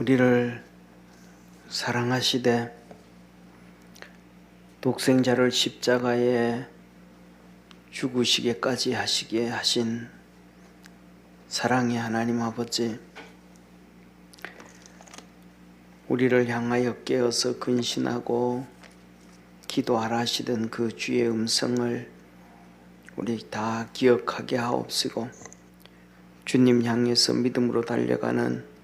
우리를 사랑하시되 독생자를 십자가에 죽으시게까지 하시게 하신 사랑의 하나님 아버지, 우리를 향하여 깨어서 근신하고 기도하라 하시던 그 주의 음성을 우리 다 기억하게 하옵시고, 주님 향해서 믿음으로 달려가는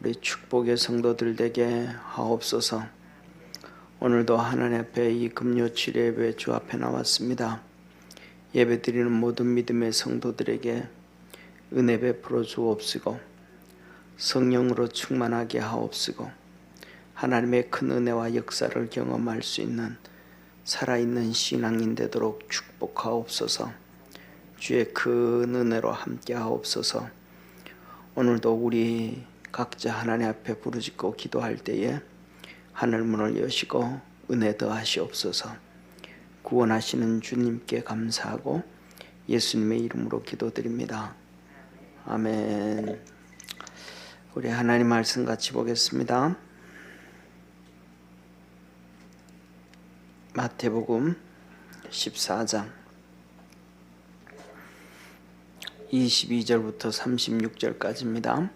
우리 축복의 성도들 되게 하옵소서. 오늘도 하나님 앞에 이 금요 7예배 주 앞에 나왔습니다. 예배드리는 모든 믿음의 성도들에게 은혜 베풀어 주옵시고, 성령으로 충만하게 하옵시고, 하나님의 큰 은혜와 역사를 경험할 수 있는 살아있는 신앙인 되도록 축복하옵소서. 주의 큰 은혜로 함께 하옵소서. 오늘도 우리 각자 하나님 앞에 부르짖고 기도할 때에 하늘문을 여시고 은혜 더하시옵소서. 구원하시는 주님께 감사하고 예수님의 이름으로 기도드립니다. 아멘. 우리 하나님 말씀 같이 보겠습니다. 마태복음 14장 22절부터 36절까지입니다.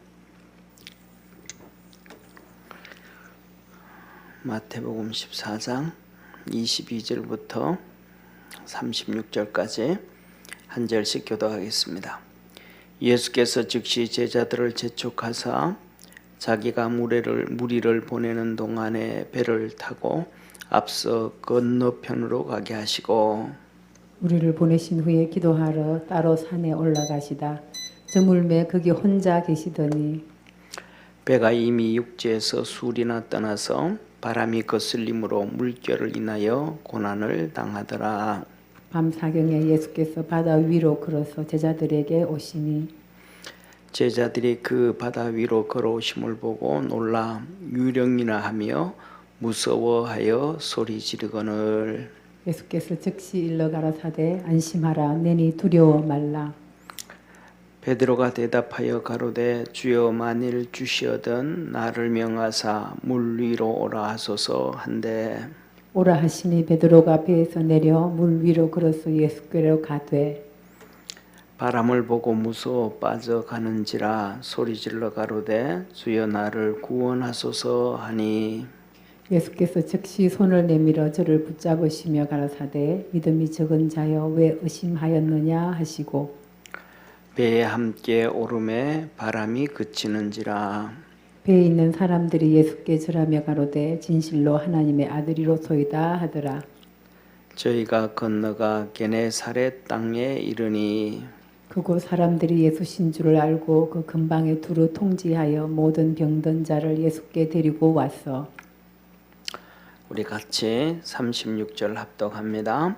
마태복음 14장 22절부터 36절까지 한 절씩 교도하겠습니다. 예수께서 즉시 제자들을 재촉하사 자기가 무리를 보내는 동안에 배를 타고 앞서 건너편으로 가게 하시고, 우리를 보내신 후에 기도하러 따로 산에 올라가시다. 저물매 거기 혼자 계시더니 배가 이미 육지에서 술이나 떠나서 바람이 거슬림으로 물결을 인하여 고난을 당하더라. 밤사경에 예수께서 바다 위로 걸어서 제자들에게 오시니 제자들이 그 바다 위로 걸어오심을 보고 놀라 유령이나 하며 무서워하여 소리 지르거늘. 예수께서 즉시 일러 가라사대 안심하라 내니 두려워 말라. 베드로가 대답하여 가로되 주여 만일 주시어든 나를 명하사 물 위로 오라 하소서 한데, 오라 하시니 베드로가 배에서 내려 물 위로 걸어서 예수께로 가되 바람을 보고 무서워 빠져가는지라 소리질러 가로되 주여 나를 구원하소서 하니, 예수께서 즉시 손을 내밀어 저를 붙잡으시며 가라사대 믿음이 적은 자여 왜 의심하였느냐 하시고 배에 함께 오름에 바람이 그치는지라. 배에 있는 사람들이 예수께 절하며 가로되 진실로 하나님의 아들이로소이다 하더라. 저희가 건너가 게네사렛 땅에 이르니 그곳 사람들이 예수신 줄을 알고 그 근방에 두루 통지하여 모든 병든 자를 예수께 데리고 왔어. 우리 같이 36절 합독합니다.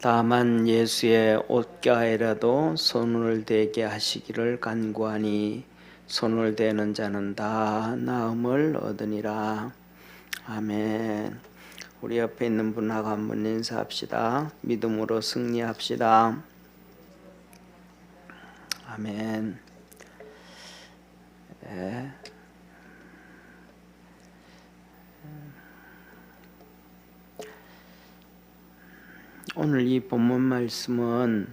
다만 예수의 옷가에라도 손을 대게 하시기를 간구하니 손을 대는 자는 다 나음을 얻으니라. 아멘. 우리 옆에 있는 분하고 한번 인사합시다. 믿음으로 승리합시다. 아멘. 네. 오늘 이 본문 말씀은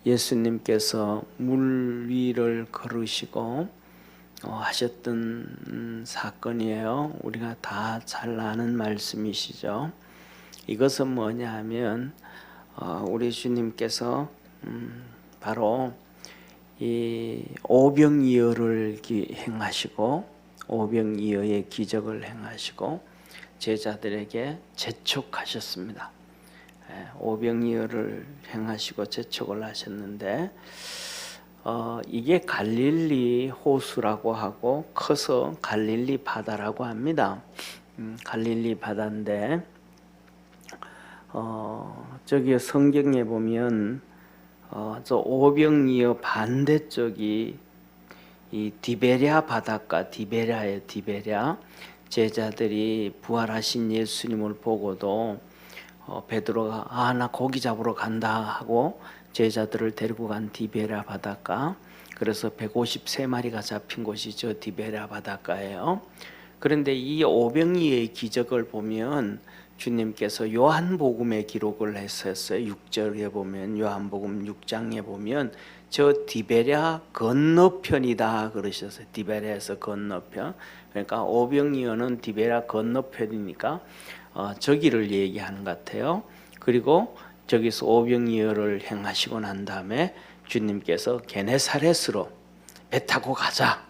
예수님께서 물 위를 걸으시고 하셨던 사건이에요. 우리가 다 잘 아는 말씀이시죠. 이것은 뭐냐 하면 우리 주님께서 바로 이 오병이어를 행하시고 오병이어의 기적을 행하시고 제자들에게 재촉하셨습니다. 오병이어를 행하시고 재촉을 하셨는데 이게 갈릴리 호수라고 하고 커서 갈릴리 바다라고 합니다. 갈릴리 바다인데 저기 성경에 보면 저 오병이어 반대쪽이 이 디베랴 바닷가, 디베랴예요. 디베랴. 제자들이 부활하신 예수님을 보고도 베드로가 나 고기 잡으러 간다 하고 제자들을 데리고 간 디베랴 바닷가, 그래서 153마리가 잡힌 곳이 저 디베랴 바닷가예요. 그런데 이 오병이의 기적을 보면 주님께서 요한복음에 기록을 했었어요. 6절에 보면, 요한복음 6장에 보면 저 디베랴 건너편이다 그러셨어요. 디베랴에서 건너편. 그러니까 오병이어는 디베랴 건너편이니까 저기를 얘기하는 것 같아요. 그리고 저기서 오병이어를 행하시고 난 다음에 주님께서 게네사렛으로 배 타고 가자.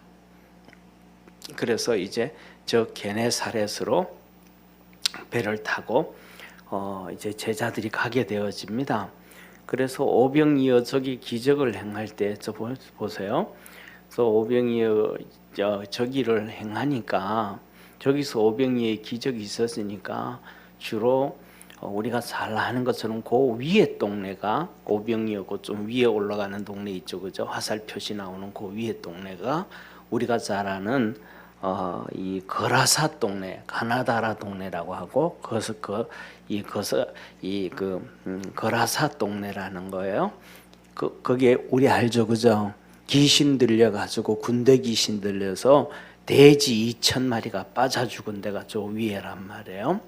그래서 이제 저 게네사렛으로 배를 타고 이제 제자들이 가게 되어집니다. 그래서 오병이어 저기 기적을 행할 때 저 보세요. 그래서 오병이어 저기를 행하니까 저기서 오병이어의 기적이 있었으니까 주로 우리가 잘 아는 것처럼 그 위에 동네가 오병이어고 좀 위에 올라가는 동네 있죠, 그죠? 화살 표시 나오는 그 위에 동네가 우리가 잘 아는 이 거라사 동네, 가나다라 동네라고 하고 거라사 동네라는 거예요. 거기에 우리 알죠, 그죠? 귀신 들려 가지고 군대 귀신 들려서 돼지 2,000마리가 빠져 죽은 데가 저 위에란 말이에요.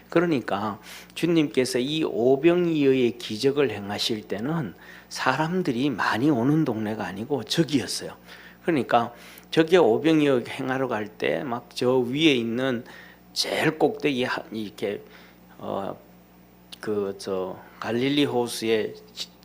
그러니까 주님께서 이 오병이어의 기적을 행하실 때는 사람들이 많이 오는 동네가 아니고 저기였어요. 그러니까 저기 오병이어 행하러 갈 때 막 저 위에 있는 제일 꼭대기 이렇게 갈릴리 호수에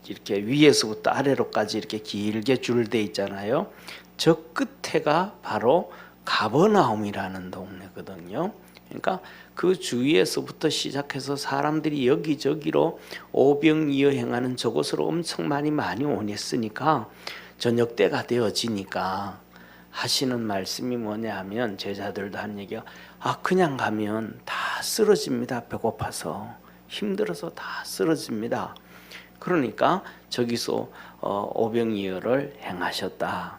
이렇게 위에서부터 아래로까지 이렇게 길게 줄돼 있잖아요. 저 끝에가 바로 가버나움이라는 동네거든요. 그러니까 그 주위에서부터 시작해서 사람들이 여기저기로 오병이어 행하는 저곳으로 엄청 많이 오냈으니까 저녁 때가 되어지니까 하시는 말씀이 뭐냐 하면 제자들도 하는 얘기가 그냥 가면 다 쓰러집니다. 배고파서 힘들어서 다 쓰러집니다. 그러니까 저기서 오병이어를 행하셨다.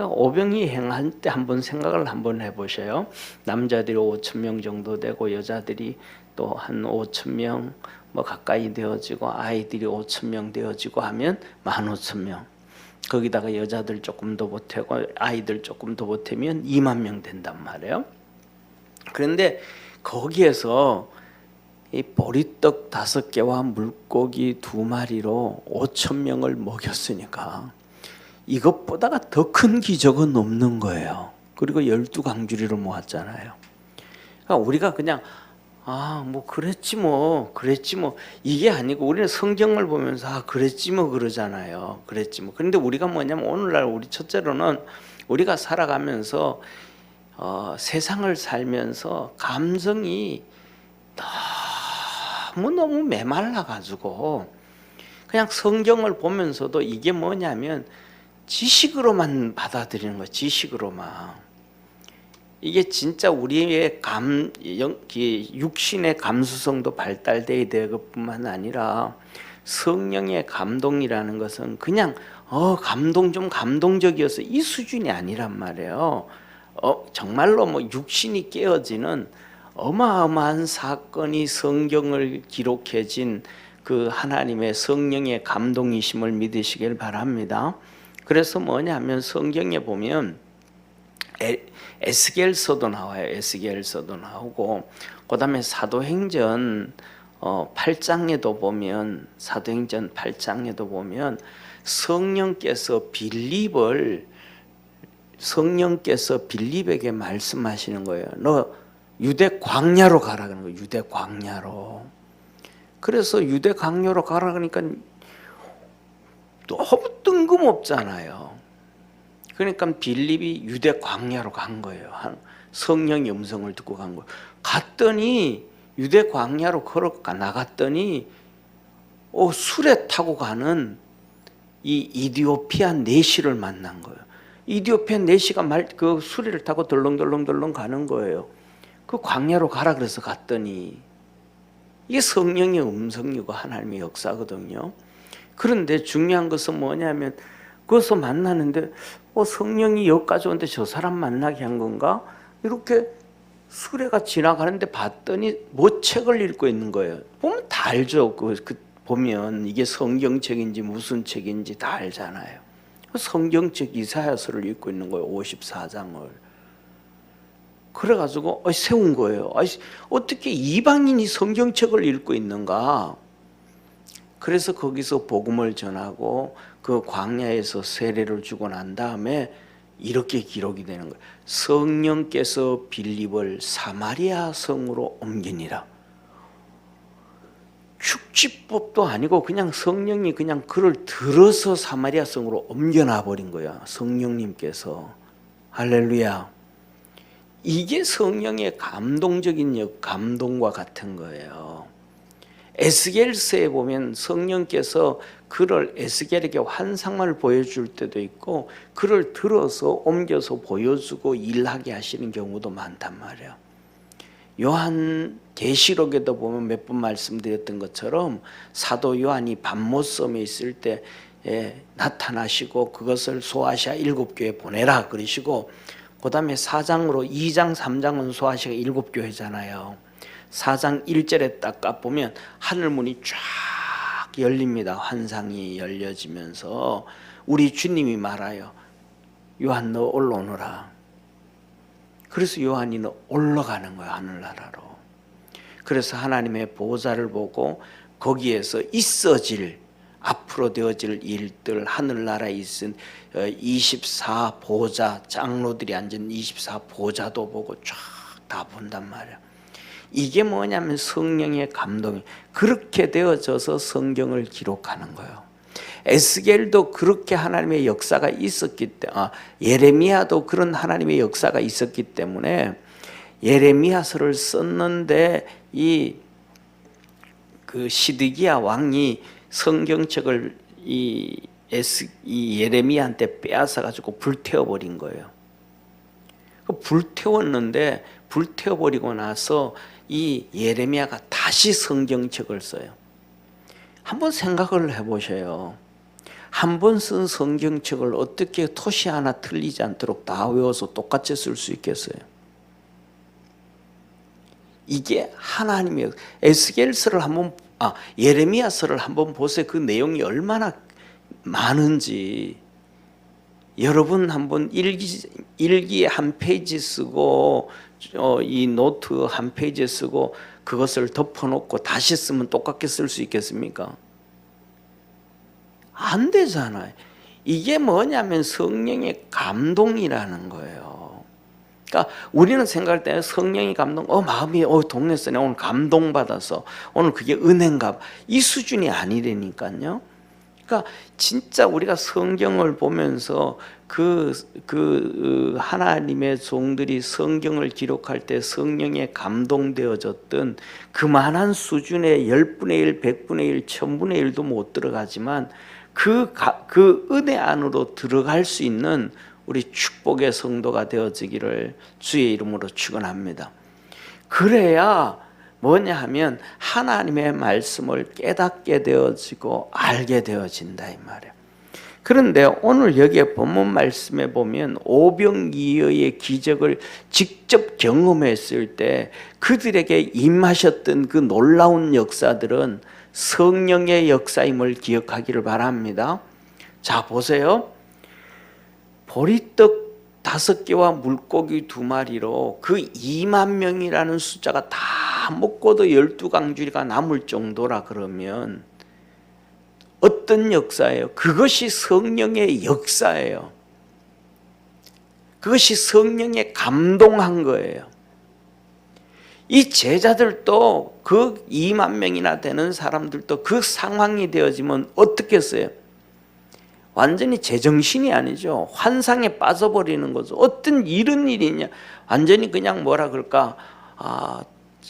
오병이 행할 때 한번 생각을 한번 해보셔요. 남자들이 5,000명 정도 되고 여자들이 또 한 5,000명 뭐 가까이 되어지고 아이들이 5,000명 되어지고 하면 15,000명. 거기다가 여자들 조금 더 보태고 아이들 조금 더 보태면 20,000명 된단 말이에요. 그런데 거기에서 이 보리떡 5개와 물고기 2마리로 5,000명을 먹였으니까 이것보다가 더 큰 기적은 없는 거예요. 그리고 12강주리를 모았잖아요. 그러니까 우리가 그냥 뭐 그랬지 뭐 이게 아니고 우리는 성경을 보면서 그랬지 뭐 그러잖아요. 그랬지 뭐. 그런데 우리가 뭐냐면 오늘날 우리 첫째로는 우리가 살아가면서 세상을 살면서 감성이 너무 메말라 가지고 그냥 성경을 보면서도 이게 뭐냐면 지식으로만 받아들이는 거예요. 지식으로만. 이게 진짜 우리의 육신의 감수성도 발달돼야 될 것뿐만 아니라 성령의 감동이라는 것은 그냥 감동 좀 감동적이어서 이 수준이 아니란 말이에요. 정말로 뭐 육신이 깨어지는 어마어마한 사건이 성경을 기록해진 그 하나님의 성령의 감동이심을 믿으시길 바랍니다. 그래서 뭐냐면 성경에 보면 에스겔서도 나와요. 에스겔서도 나오고 그다음에 사도행전 8장에도 보면 사도행전 8장에도 보면 성령께서 빌립에게 말씀하시는 거예요. 너 유대 광야로 가라 그러는 거예요. 유대 광야로. 그래서 유대 광야로 가라 그러니까 너무 뜬금없잖아요. 그러니까 빌립이 유대 광야로 간 거예요. 성령의 음성을 듣고 간 거예요. 갔더니 유대 광야로 걸어가 나갔더니 수레 타고 가는 이 이디오피아 내시를 만난 거예요. 이디오피아 내시가 그 수레를 타고 덜렁덜렁 가는 거예요. 그 광야로 가라 그래서 갔더니 이게 성령의 음성이고 하나님의 역사거든요. 그런데 중요한 것은 뭐냐면 거기서 만나는데 성령이 여기까지 오는데 저 사람 만나게 한 건가? 이렇게 수레가 지나가는데 봤더니 뭐 책을 읽고 있는 거예요. 보면 다 알죠. 보면 이게 성경책인지 무슨 책인지 다 알잖아요. 성경책 이사야서를 읽고 있는 거예요. 54장을. 그래가지고 세운 거예요. 어떻게 이방인이 성경책을 읽고 있는가? 그래서 거기서 복음을 전하고 그 광야에서 세례를 주고 난 다음에 이렇게 기록이 되는 거예요. 성령께서 빌립을 사마리아 성으로 옮기니라. 축지법도 아니고 그냥 성령이 그냥 그를 들어서 사마리아 성으로 옮겨놔 버린 거야. 성령님께서. 할렐루야. 이게 성령의 감동적인 감동과 같은 거예요. 에스겔서에 보면 성령께서 그를 에스겔에게 환상을 보여줄 때도 있고 그를 들어서 옮겨서 보여주고 일하게 하시는 경우도 많단 말이에요. 요한 계시록에도 보면 몇 번 말씀드렸던 것처럼 사도 요한이 밤모섬에 있을 때 나타나시고 그것을 소아시아 7교회 보내라 그러시고 그 다음에 4장으로 2장 3장은 소아시아 7교회잖아요. 4장 1절에 딱 가보면 하늘문이 쫙 열립니다. 환상이 열려지면서 우리 주님이 말아요. 요한 너 올라오너라. 그래서 요한이 올라가는 거야, 하늘나라로. 그래서 하나님의 보좌를 보고 거기에서 있어질 앞으로 되어질 일들, 하늘나라에 있은 24보좌, 장로들이 앉은 24보좌도 보고 쫙 다 본단 말이야. 이게 뭐냐면 성령의 감동이 그렇게 되어져서 성경을 기록하는 거예요. 에스겔도 그렇게 하나님의 역사가 있었기 때문에 예레미야도 그런 하나님의 역사가 있었기 때문에 예레미야서를 썼는데 그 시드기야 왕이 성경책을 이 예레미야한테 빼앗아 가지고 불태워 버린 거예요. 불태웠는데 불태워 버리고 나서 이 예레미야가 다시 성경책을 써요. 한번 생각을 해보셔요. 한 번 쓴 성경책을 어떻게 토시 하나 틀리지 않도록 다 외워서 똑같이 쓸 수 있겠어요? 이게 하나님의 에스겔서를 예레미야서를 한번 보세요. 그 내용이 얼마나 많은지. 여러분 한번 일기 한 페이지 쓰고 이 노트 한 페이지 쓰고 그것을 덮어놓고 다시 쓰면 똑같게 쓸 수 있겠습니까? 안 되잖아요. 이게 뭐냐면 성령의 감동이라는 거예요. 그러니까 우리는 생각할 때 성령의 감동, 마음이 동네서네 오늘 감동받아서 오늘 그게 은혜인가 봐. 이 수준이 아니라니까요. 그러니까 진짜 우리가 성경을 보면서 그 하나님의 종들이 성경을 기록할 때 성령에 감동되어졌던 그만한 수준의 10분의 1, 100분의 1, 1000분의 1도 못 들어가지만 그 은혜 안으로 들어갈 수 있는 우리 축복의 성도가 되어지기를 주의 이름으로 축원합니다. 그래야 뭐냐 하면 하나님의 말씀을 깨닫게 되어지고 알게 되어진다 이 말이에요. 그런데 오늘 여기에 본문 말씀에 보면 오병이어의 기적을 직접 경험했을 때 그들에게 임하셨던 그 놀라운 역사들은 성령의 역사임을 기억하기를 바랍니다. 자 보세요. 보리떡 5개와 물고기 2마리로 그 2만 명이라는 숫자가 다 먹고도 12강줄이가 남을 정도라 그러면 어떤 역사예요? 그것이 성령의 역사예요. 그것이 성령에 감동한 거예요. 이 제자들도 그 2만 명이나 되는 사람들도 그 상황이 되어지면 어떻겠어요? 완전히 제정신이 아니죠. 환상에 빠져버리는 거죠. 어떤 이런 일이냐. 완전히 그냥 뭐라 그럴까.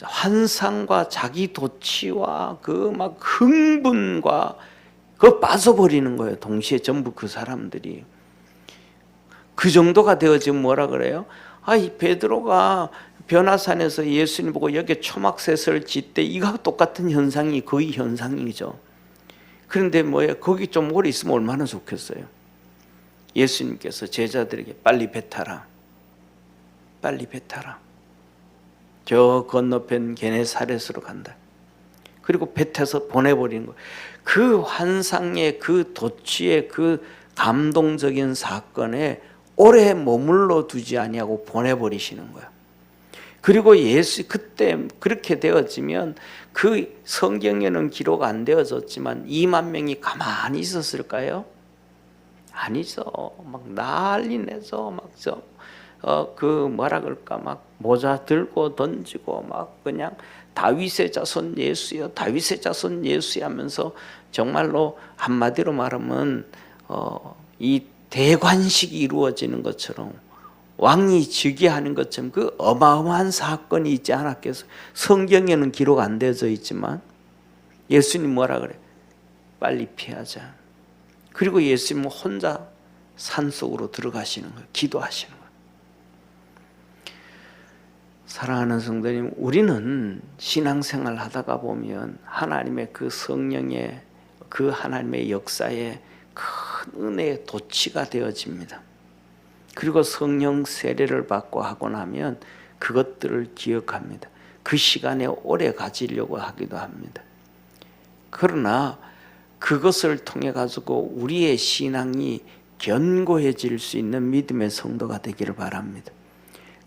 환상과 자기 도취와 그 막 흥분과 빠져버리는 거예요. 동시에 전부 그 사람들이. 그 정도가 되어지면 뭐라 그래요? 이 베드로가 변화산에서 예수님 보고 여기 초막셋을 짓때 이거 똑같은 현상이 거의 현상이죠. 그런데 거기 좀 오래 있으면 얼마나 좋겠어요. 예수님께서 제자들에게 빨리 배 타라. 빨리 배 타라. 저 건너편 게네사렛으로 간다. 그리고 배 타서 보내버리는 거예요. 그 환상의 그 도취의 그 감동적인 사건에 오래 머물러 두지 아니하고 보내버리시는 거야. 그리고 예수 그때 그렇게 되어지면 그 성경에는 기록 안 되어졌지만 2만 명이 가만히 있었을까요? 아니죠. 막 난리 내서 뭐라 그럴까 막 모자 들고 던지고 막 그냥 다윗의 자손 예수여 다윗의 자손 예수여 하면서 정말로 한마디로 말하면 이 대관식이 이루어지는 것처럼 왕이 즉위하는 것처럼 그 어마어마한 사건이 있지 않았겠어요? 성경에는 기록 안 되어져 있지만 예수님 뭐라 그래? 빨리 피하자. 그리고 예수님은 혼자 산속으로 들어가시는 거예요. 기도하시는 거예요. 사랑하는 성도님, 우리는 신앙생활 하다가 보면 하나님의 그 성령의 그 하나님의 역사에 큰 은혜의 도취가 되어집니다. 그리고 성령 세례를 받고 하고 나면 그것들을 기억합니다. 그 시간에 오래 가지려고 하기도 합니다. 그러나 그것을 통해 가지고 우리의 신앙이 견고해질 수 있는 믿음의 성도가 되기를 바랍니다.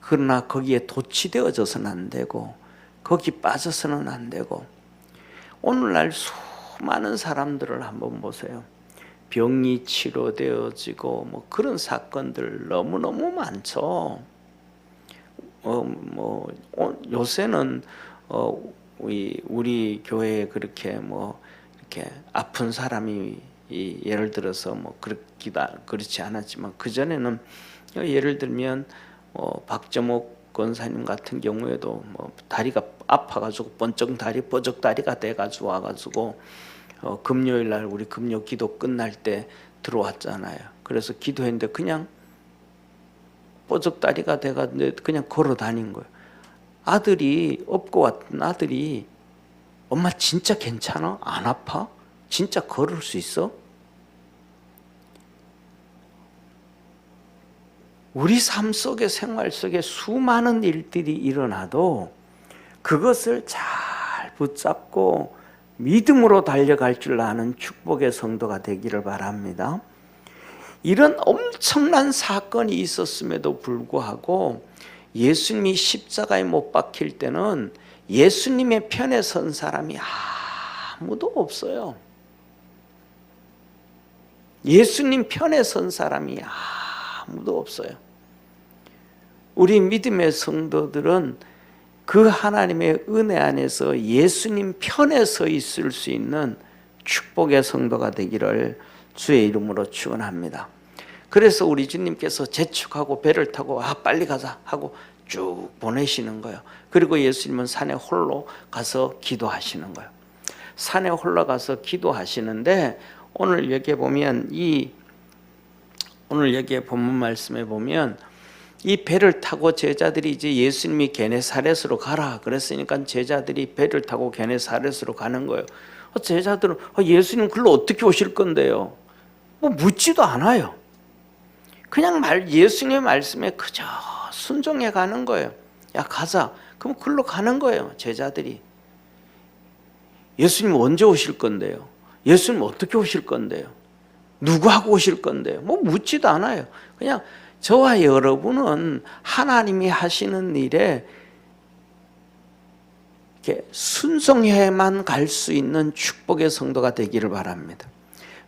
그러나 거기에 도취되어져서는 안 되고 거기 빠져서는 안 되고 오늘날 수많은 사람들을 한번 보세요. 병이 치료되어지고 뭐 그런 사건들 너무너무 많죠. 요새는 우리 교회에 그렇게 이렇게 아픈 사람이 예를 들어서 그렇지 않았지만 그 전에는 예를 들면 박정옥 권사님 같은 경우에도 다리가 아파가지고 번쩍 다리가 돼가지고 와가지고 금요일 날 우리 금요 기도 끝날 때 들어왔잖아요. 그래서 기도했는데 그냥 뻐적다리가 돼가지고 그냥 걸어 다닌 거예요. 아들이 업고 왔던 아들이 엄마 진짜 괜찮아? 안 아파? 진짜 걸을 수 있어? 우리 삶 속에 생활 속에 수많은 일들이 일어나도 그것을 잘 붙잡고 믿음으로 달려갈 줄 아는 축복의 성도가 되기를 바랍니다. 이런 엄청난 사건이 있었음에도 불구하고 예수님이 십자가에 못 박힐 때는 예수님의 편에 선 사람이 아무도 없어요. 예수님 편에 선 사람이 아무도 없어요. 우리 믿음의 성도들은 그 하나님의 은혜 안에서 예수님 편에 서 있을 수 있는 축복의 성도가 되기를 주의 이름으로 축원합니다. 그래서 우리 주님께서 재촉하고 배를 타고 빨리 가자 하고 쭉 보내시는 거예요. 그리고 예수님은 산에 홀로 가서 기도하시는 거예요. 산에 홀로 가서 기도하시는데 오늘 여기에 보면 오늘 여기에 본문 말씀에 보면 이 배를 타고 제자들이 이제 예수님이 게네사렛으로 가라 그랬으니까 제자들이 배를 타고 게네사렛으로 가는 거예요. 제자들은 예수님 글로 어떻게 오실 건데요? 묻지도 않아요. 그냥 예수님의 말씀에 그저 순종해 가는 거예요. 야 가자. 그럼 글로 가는 거예요. 제자들이. 예수님 언제 오실 건데요? 예수님 어떻게 오실 건데요? 누구하고 오실 건데요? 묻지도 않아요. 그냥 저와 여러분은 하나님이 하시는 일에 이렇게 순종해만 갈 수 있는 축복의 성도가 되기를 바랍니다.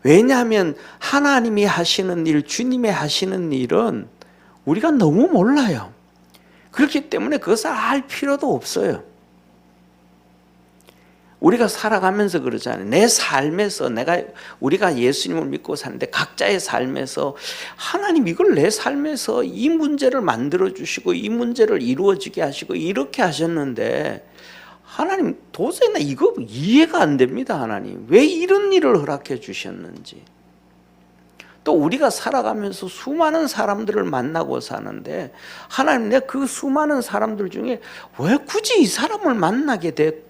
왜냐하면 하나님이 하시는 일, 주님이 하시는 일은 우리가 너무 몰라요. 그렇기 때문에 그것을 알 필요도 없어요. 우리가 살아가면서 그러잖아요. 내 삶에서 우리가 예수님을 믿고 사는데 각자의 삶에서 하나님 이걸 내 삶에서 이 문제를 만들어 주시고 이 문제를 이루어지게 하시고 이렇게 하셨는데 하나님 도저히 나 이거 이해가 안 됩니다. 하나님 왜 이런 일을 허락해 주셨는지. 또 우리가 살아가면서 수많은 사람들을 만나고 사는데 하나님 내가 그 수많은 사람들 중에 왜 굳이 이 사람을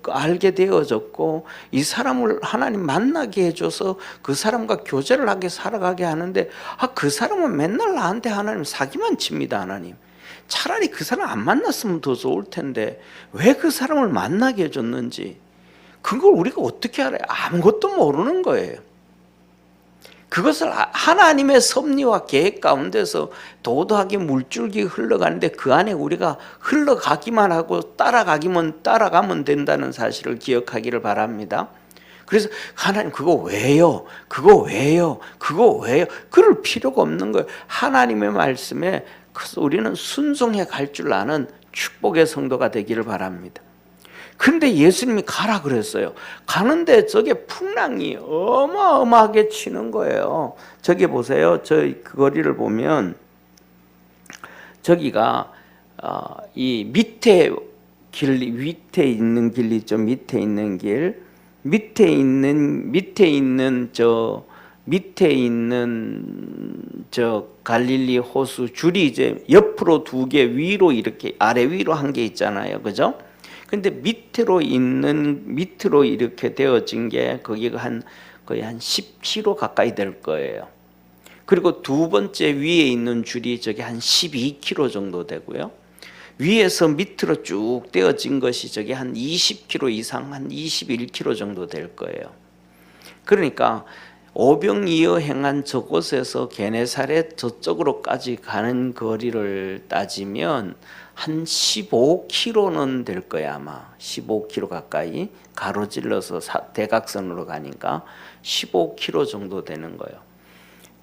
알게 되어졌고 이 사람을 하나님 만나게 해줘서 그 사람과 교제를 하게 살아가게 하는데 그 사람은 맨날 나한테 하나님 사기만 칩니다. 하나님 차라리 그 사람 안 만났으면 더 좋을 텐데 왜 그 사람을 만나게 해줬는지 그걸 우리가 어떻게 알아요? 아무것도 모르는 거예요. 그것을 하나님의 섭리와 계획 가운데서 도도하게 물줄기 흘러가는데 그 안에 우리가 흘러가기만 하고 따라가면 된다는 사실을 기억하기를 바랍니다. 그래서 하나님 그거 왜요? 그거 왜요? 그거 왜요? 그럴 필요가 없는 거예요. 하나님의 말씀에 우리는 순종해 갈 줄 아는 축복의 성도가 되기를 바랍니다. 근데 예수님이 가라 그랬어요. 가는데 저게 풍랑이 어마어마하게 치는 거예요. 저기 보세요. 저 거리를 보면 저기가 이 밑에 있는 길 있죠. 밑에 있는 저 갈릴리 호수 줄이 이제 옆으로 2개, 위로 이렇게 아래 위로 한 개 있잖아요. 그죠? 근데 밑으로 이렇게 되어진 게 거기가 거의 한 10km 가까이 될 거예요. 그리고 두 번째 위에 있는 줄이 저게 한 12km 정도 되고요. 위에서 밑으로 쭉 떼어진 것이 저게 한 20km 이상, 한 21km 정도 될 거예요. 그러니까 오병이어 행한 저곳에서 게네사렛 저쪽으로까지 가는 거리를 따지면 한 15km는 될 거야 아마. 15km 가까이 가로질러서 대각선으로 가니까 15km 정도 되는 거예요.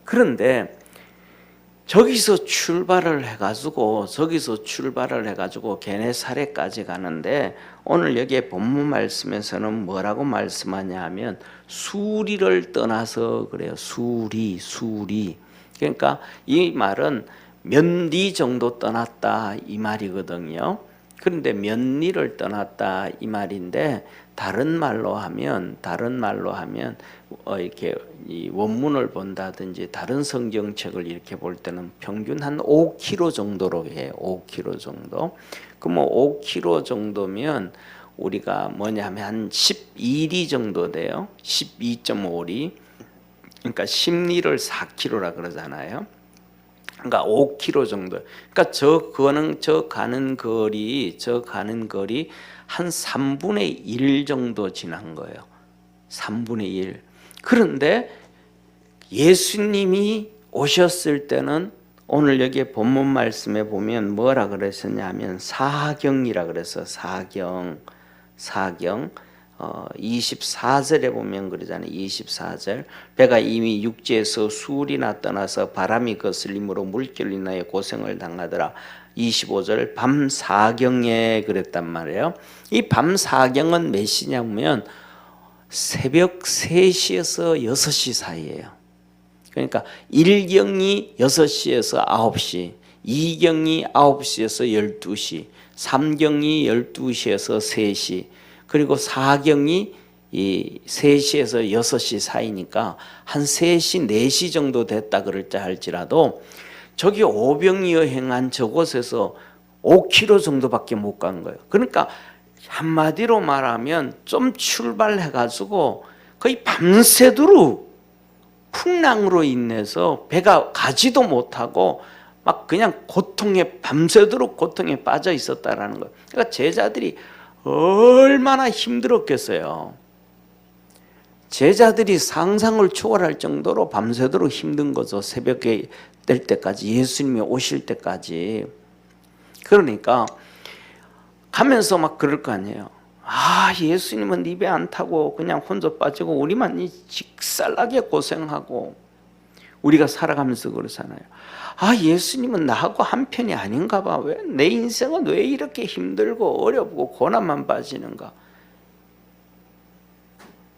그런데 저기서 출발을 해가지고 게네사렛까지 가는데 오늘 여기에 본문 말씀에서는 뭐라고 말씀하냐 하면 수리를 떠나서 그래요. 수리. 그러니까 이 말은 몇 리 정도 떠났다 이 말이거든요. 그런데 몇 리를 떠났다 이 말인데 다른 말로 하면 이렇게 이 원문을 본다든지 다른 성경책을 이렇게 볼 때는 평균 한 5km 정도로 해요. 5km 정도. 그럼 5km 정도면 우리가 뭐냐면 한 12리 정도 돼요. 12.5리. 그러니까 10리를 4km라 그러잖아요. 그러니까 5km 정도. 그러니까 저 가는 거리 한 3분의 1 정도 지난 거예요. 3분의 1. 그런데 예수님이 오셨을 때는 오늘 여기 본문 말씀에 보면 뭐라 그랬었냐면 사경이라 그랬어. 사경 24절에 보면 그러잖아요. 24절 배가 이미 육지에서 수울이나 떠나서 바람이 거슬림으로 물결로 인하여 고생을 당하더라. 25절 밤 사경에 그랬단 말이에요. 이 밤 사경은 몇 시냐면 새벽 3시에서 6시 사이예요. 그러니까 1경이 6시에서 9시, 2경이 9시에서 12시, 3경이 12시에서 3시, 그리고 4경이 이 3시에서 6시 사이니까 한 3시, 4시 정도 됐다 그럴자 할지라도 저기 오병이어 행한 저곳에서 5km 정도밖에 못 간 거예요. 그러니까 한마디로 말하면 좀 출발해가지고 거의 밤새도록 풍랑으로 인해서 배가 가지도 못하고 막 그냥 밤새도록 고통에 빠져 있었다라는 거예요. 그러니까 제자들이 얼마나 힘들었겠어요. 제자들이 상상을 초월할 정도로 밤새도록 힘든 거죠. 새벽에 될 때까지, 예수님이 오실 때까지. 그러니까 가면서 막 그럴 거 아니에요. 예수님은 입에 안 타고 그냥 혼자 빠지고 우리만 직살나게 고생하고 우리가 살아가면서 그러잖아요. 예수님은 나하고 한편이 아닌가 봐. 왜 내 인생은 왜 이렇게 힘들고 어렵고 고난만 빠지는가?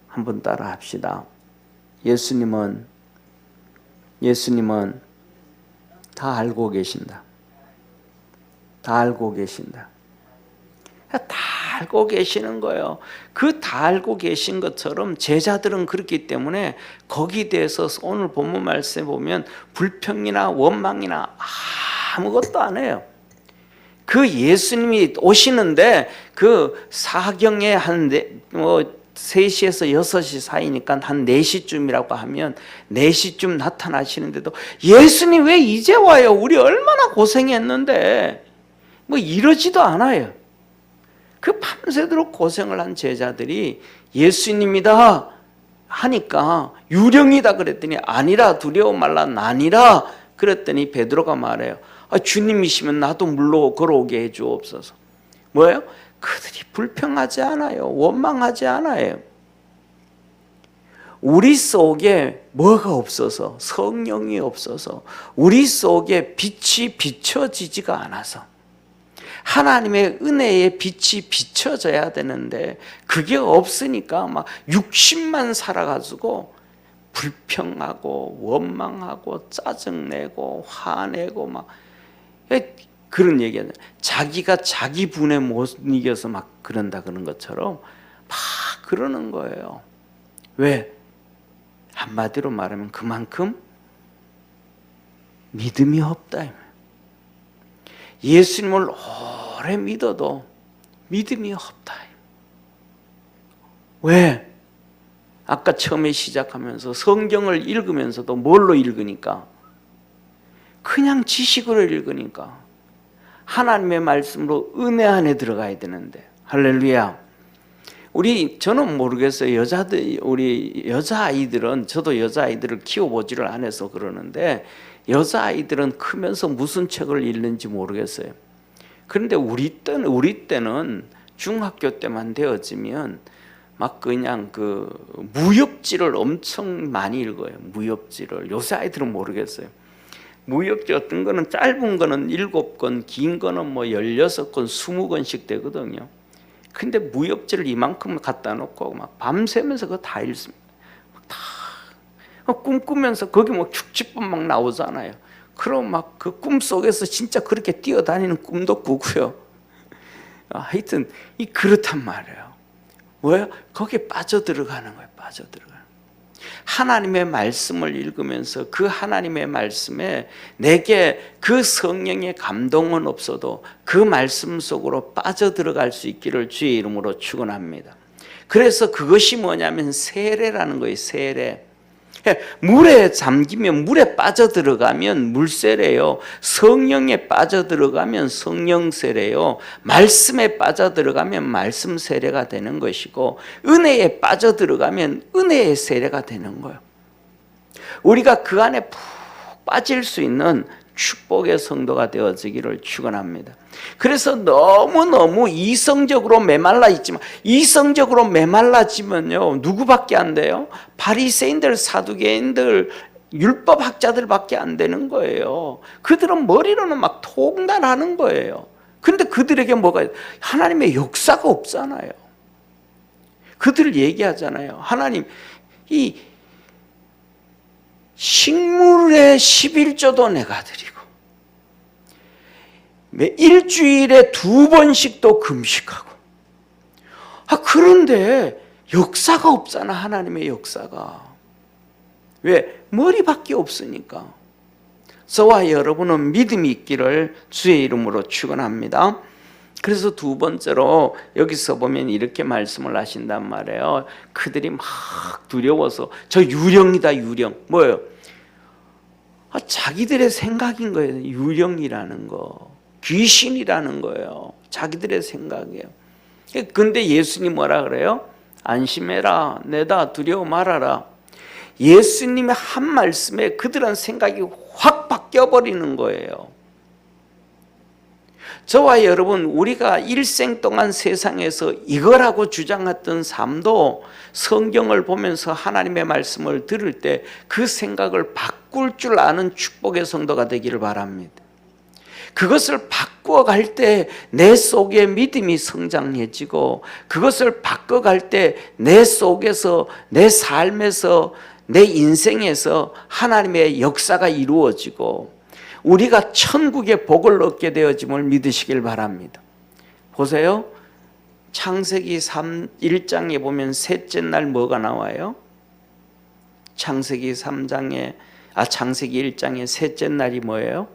한번 따라 합시다. 예수님은 다 알고 계신다. 다 알고 계신다. 다 알고 계시는 거예요. 그 다 알고 계신 것처럼 제자들은 그렇기 때문에 거기에 대해서 오늘 본문 말씀에 보면 불평이나 원망이나 아무것도 안 해요. 그 예수님이 오시는데 그 사경에 한 3시에서 6시 사이니까 한 4시쯤이라고 하면 4시쯤 나타나시는데도 예수님 왜 이제 와요? 우리 얼마나 고생했는데 이러지도 않아요. 그 밤새도록 고생을 한 제자들이 예수님이다 하니까 유령이다 그랬더니 아니라 두려워 말라 나니라 그랬더니 베드로가 말해요. 주님이시면 나도 물로 걸어오게 해주옵소서. 뭐예요? 그들이 불평하지 않아요. 원망하지 않아요. 우리 속에 뭐가 없어서, 성령이 없어서, 우리 속에 빛이 비춰지지가 않아서, 하나님의 은혜의 빛이 비춰져야 되는데 그게 없으니까 막 육신만 살아가지고 불평하고 원망하고 짜증내고 화내고 막 그런 얘기하잖아요. 자기가 자기 분에 못 이겨서 막 그런다 그런 것처럼 막 그러는 거예요. 왜? 한마디로 말하면 그만큼 믿음이 없다. 예수님을 오래 믿어도 믿음이 없다. 왜? 아까 처음에 시작하면서 성경을 읽으면서도 뭘로 읽으니까? 그냥 지식으로 읽으니까. 하나님의 말씀으로 은혜 안에 들어가야 되는데. 할렐루야. 저는 모르겠어요. 우리 여자아이들은, 저도 여자아이들을 키워보지를 않아서 그러는데, 여자아이들은 크면서 무슨 책을 읽는지 모르겠어요. 그런데 우리 때는 중학교 때만 되어지면 막 그냥 무협지를 엄청 많이 읽어요. 무협지를. 요새 아이들은 모르겠어요. 무협지 어떤 거는 짧은 거는 7권, 긴 거는 뭐 16권, 20권씩 되거든요. 근데 무협지를 이만큼 갖다 놓고 막 밤새면서 그거 다 읽습니다. 다 꿈꾸면서 거기 뭐 축지법 막 나오잖아요. 그럼 막 그 꿈 속에서 진짜 그렇게 뛰어다니는 꿈도 꾸고요. 하여튼 그렇단 말이에요. 뭐예요? 거기에 빠져들어가는 거예요. 빠져들어가는. 하나님의 말씀을 읽으면서 그 하나님의 말씀에 내게 그 성령의 감동은 없어도 그 말씀 속으로 빠져들어갈 수 있기를 주의 이름으로 축원합니다. 그래서 그것이 뭐냐면 세례라는 거예요. 세례. 물에 잠기면, 물에 빠져들어가면 물세례요. 성령에 빠져들어가면 성령세례요. 말씀에 빠져들어가면 말씀세례가 되는 것이고, 은혜에 빠져들어가면 은혜의 세례가 되는 거예요. 우리가 그 안에 푹 빠질 수 있는 축복의 성도가 되어지기를 축원합니다. 그래서 너무너무 이성적으로 메말라 있지만, 이성적으로 메말라지면요 누구밖에 안 돼요? 바리새인들, 사두개인들, 율법학자들밖에 안 되는 거예요. 그들은 머리로는 막 통달하는 거예요. 그런데 그들에게 뭐가, 하나님의 역사가 없잖아요. 그들 얘기하잖아요. 하나님, 이 식물의 11조도 내가 드리고 일주일에 2번씩도 금식하고. 그런데 역사가 없잖아. 하나님의 역사가. 왜? 머리밖에 없으니까. 저와 여러분은 믿음이 있기를 주의 이름으로 축원합니다. 그래서 두 번째로 여기서 보면 이렇게 말씀을 하신단 말이에요. 그들이 막 두려워서 저 유령이다, 유령. 뭐예요? 자기들의 생각인 거예요. 유령이라는 거, 귀신이라는 거예요. 자기들의 생각이에요. 근데 예수님 뭐라 그래요? 안심해라, 내다, 두려워 말아라. 예수님의 한 말씀에 그들은 생각이 확 바뀌어버리는 거예요. 저와 여러분, 우리가 일생 동안 세상에서 이거라고 주장했던 삶도 성경을 보면서 하나님의 말씀을 들을 때 그 생각을 바꿀 줄 아는 축복의 성도가 되기를 바랍니다. 그것을 바꿔갈 때 내 속에 믿음이 성장해지고, 그것을 바꿔갈 때 내 속에서, 내 삶에서, 내 인생에서 하나님의 역사가 이루어지고 우리가 천국의 복을 얻게 되어짐을 믿으시길 바랍니다. 보세요. 창세기 1장에 보면 셋째 날 뭐가 나와요? 창세기 1장에 셋째 날이 뭐예요?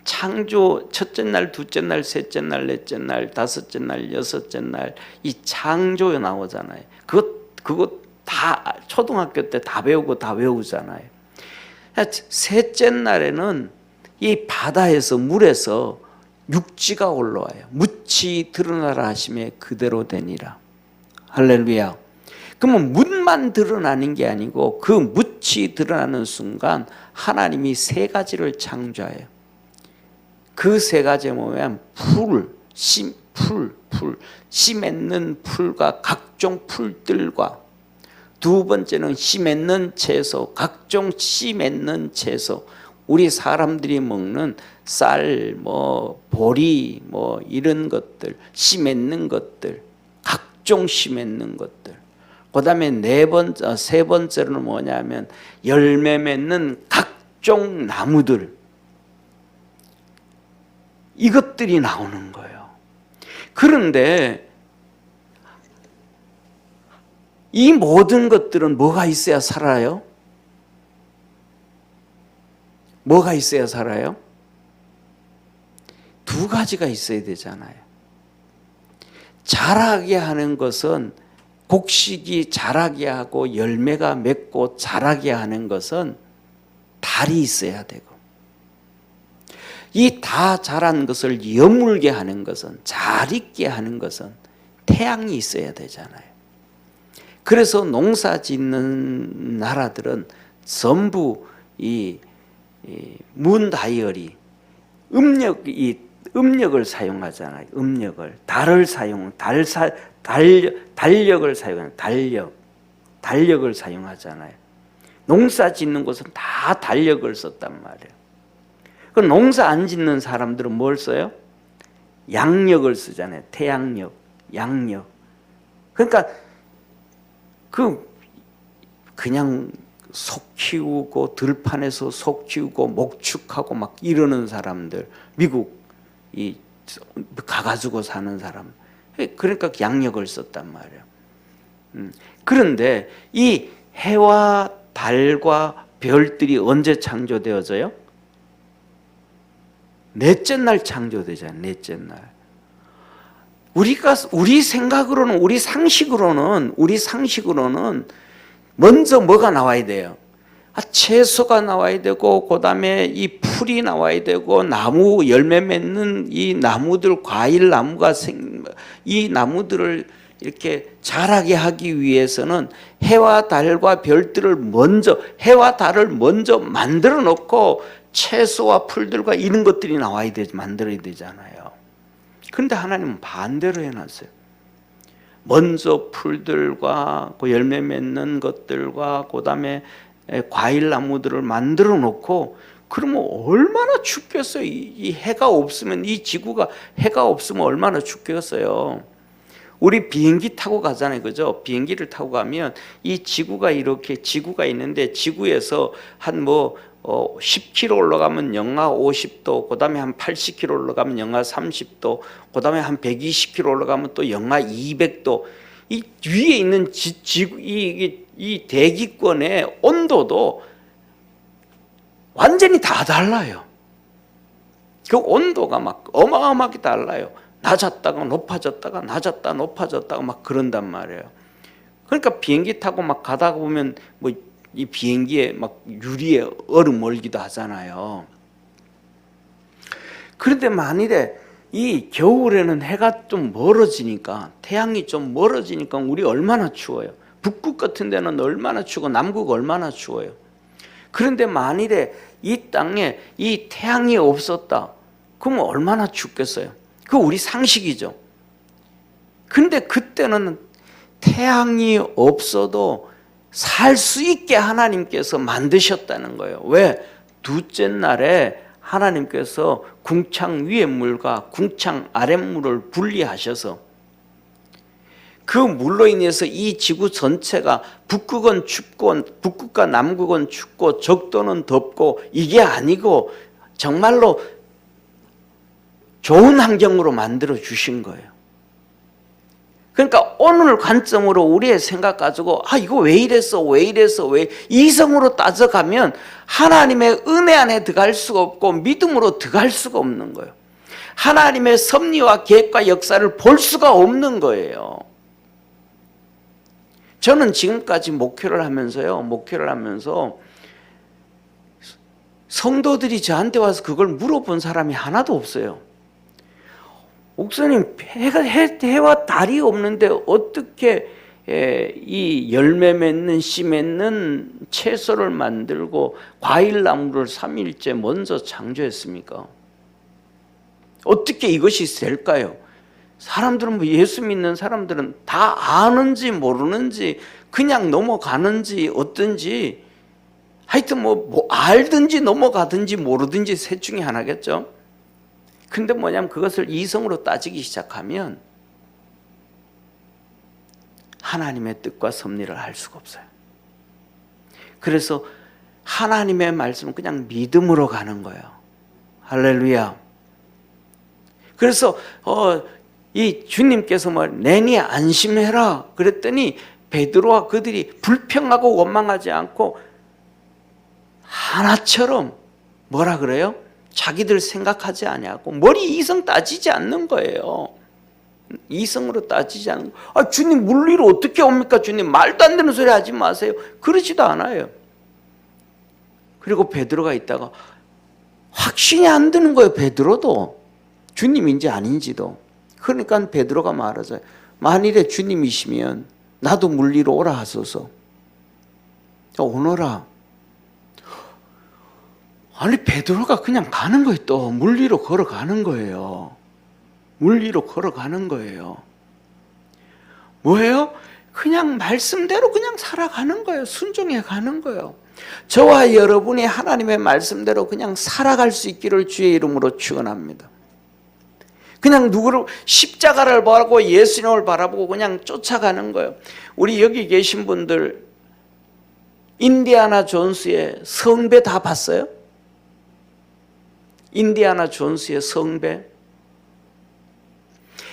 창조, 첫째 날, 둘째 날, 셋째 날, 넷째 날, 다섯째 날, 여섯째 날, 이 창조 나오잖아요. 그거 다 초등학교 때 다 배우고 다 외우잖아요. 셋째 날에는 이 바다에서, 물에서 육지가 올라와요. 묻히 드러나라 하심에 그대로 되니라. 할렐루야. 그러면 뭇만 드러나는 게 아니고 그 뭇이 드러나는 순간 하나님이 세 가지를 창조해요. 그 세 가지 뭐냐면 씨 맺는 풀과 각종 풀들과, 두 번째는 씨 맺는 채소, 각종 씨 맺는 채소, 우리 사람들이 먹는 쌀, 보리, 이런 것들, 씨 맺는 것들, 각종 씨 맺는 것들. 그 다음에 세 번째로는 뭐냐면 열매 맺는 각종 나무들, 이것들이 나오는 거예요. 그런데 이 모든 것들은 뭐가 있어야 살아요? 뭐가 있어야 살아요? 두 가지가 있어야 되잖아요. 자라게 하는 것은, 곡식이 자라게 하고 열매가 맺고 자라게 하는 것은 달이 있어야 되고, 이 다 자란 것을 여물게 하는 것은, 잘 익게 하는 것은 태양이 있어야 되잖아요. 그래서 농사 짓는 나라들은 전부 이 문 다이어리, 음력을 사용하잖아요. 음력을, 달력을 사용하는, 달력을 사용하잖아요. 농사 짓는 곳은 다 달력을 썼단 말이에요. 그 농사 안 짓는 사람들은 뭘 써요? 양력을 쓰잖아요. 태양력, 양력. 그러니까 그냥 속 키우고 들판에서 속 키우고 목축하고 막 이러는 사람들, 미국 가가지고 사는 사람, 그러니까 양력을 썼단 말이에요. 그런데 이 해와 달과 별들이 언제 창조되어져요? 넷째 날 창조되잖아요. 넷째 날. 우리 생각으로는, 우리 상식으로는 먼저 뭐가 나와야 돼요? 채소가 나와야 되고, 그 다음에 이 풀이 나와야 되고, 나무, 열매 맺는 이 나무들, 과일 나무가 이 나무들을 이렇게 자라게 하기 위해서는 해와 달과 별들을 먼저, 해와 달을 먼저 만들어 놓고 채소와 풀들과 이런 것들이 나와야 만들어야 되잖아요. 그런데 하나님은 반대로 해놨어요. 먼저 풀들과 그 열매 맺는 것들과 그 다음에 과일 나무들을 만들어 놓고, 그러면 얼마나 춥겠어요. 이 해가 없으면, 이 지구가 해가 없으면 얼마나 춥겠어요. 우리 비행기 타고 가잖아요. 그죠? 비행기를 타고 가면 이 지구가 있는데, 지구에서 한 10km 올라가면 영하 50도, 그 다음에 한 80km 올라가면 영하 30도, 그 다음에 한 120km 올라가면 또 영하 200도. 이 위에 있는 지구, 이 대기권의 온도도 완전히 다 달라요. 그 온도가 막 어마어마하게 달라요. 낮았다가 높아졌다가 낮았다 높아졌다가 막 그런단 말이에요. 그러니까 비행기 타고 막 가다 보면 이 비행기에 막 유리에 얼음 몰기도 하잖아요. 그런데 만일에 이 겨울에는 해가 좀 멀어지니까, 태양이 좀 멀어지니까 우리 얼마나 추워요. 북극 같은 데는 얼마나 추고 남극 얼마나 추워요. 그런데 만일에 이 땅에 이 태양이 없었다, 그러면 얼마나 춥겠어요. 그거 우리 상식이죠. 근데 그때는 태양이 없어도 살 수 있게 하나님께서 만드셨다는 거예요. 왜? 둘째 날에 하나님께서 궁창 위의 물과 궁창 아랫 물을 분리하셔서, 그 물로 인해서 이 지구 전체가, 북극은 춥고 북극과 남극은 춥고 적도는 덥고, 이게 아니고 정말로 좋은 환경으로 만들어 주신 거예요. 그러니까 오늘 관점으로 우리의 생각 가지고 이거 왜 이랬어 왜 이성으로 따져가면 하나님의 은혜 안에 들어갈 수가 없고 믿음으로 들어갈 수가 없는 거예요. 하나님의 섭리와 계획과 역사를 볼 수가 없는 거예요. 저는 지금까지 목회를 하면서 성도들이 저한테 와서 그걸 물어본 사람이 하나도 없어요. 목사님, 해와 달이 없는데 어떻게 이 열매 맺는 씨 맺는 채소를 만들고 과일나무를 3일째 먼저 창조했습니까? 어떻게 이것이 될까요? 사람들은 예수 믿는 사람들은 다 아는지 모르는지 그냥 넘어가는지 어떤지 하여튼 뭐 알든지 넘어가든지 모르든지 셋 중에 하나겠죠. 근데 뭐냐면 그것을 이성으로 따지기 시작하면 하나님의 뜻과 섭리를 알 수가 없어요. 그래서 하나님의 말씀은 그냥 믿음으로 가는 거예요. 할렐루야. 그래서 이 주님께서 내니 안심해라 그랬더니 베드로와 그들이 불평하고 원망하지 않고 하나처럼 뭐라 그래요? 자기들 생각하지 아니하고 머리 이성 따지지 않는 거예요. 이성으로 따지지 않는 거. 주님 물리로 어떻게 옵니까? 주님 말도 안 되는 소리 하지 마세요. 그러지도 않아요. 그리고 베드로가 있다가 확신이 안 드는 거예요. 베드로도 주님인지 아닌지도. 그러니까 베드로가 말하죠. 만일에 주님이시면 나도 물리로 오라 하소서. 오너라. 아니 베드로가 그냥 가는 거예요. 또 물리로 걸어가는 거예요. 물리로 걸어가는 거예요. 뭐예요? 그냥 말씀대로 그냥 살아가는 거예요. 순종해 가는 거예요. 저와 여러분이 하나님의 말씀대로 그냥 살아갈 수 있기를 주의 이름으로 축원합니다. 그냥 누구를 십자가를 바라보고 예수님을 바라보고 그냥 쫓아가는 거예요. 우리 여기 계신 분들 인디아나 존스의 성배 다 봤어요? 인디아나 존스의 성배.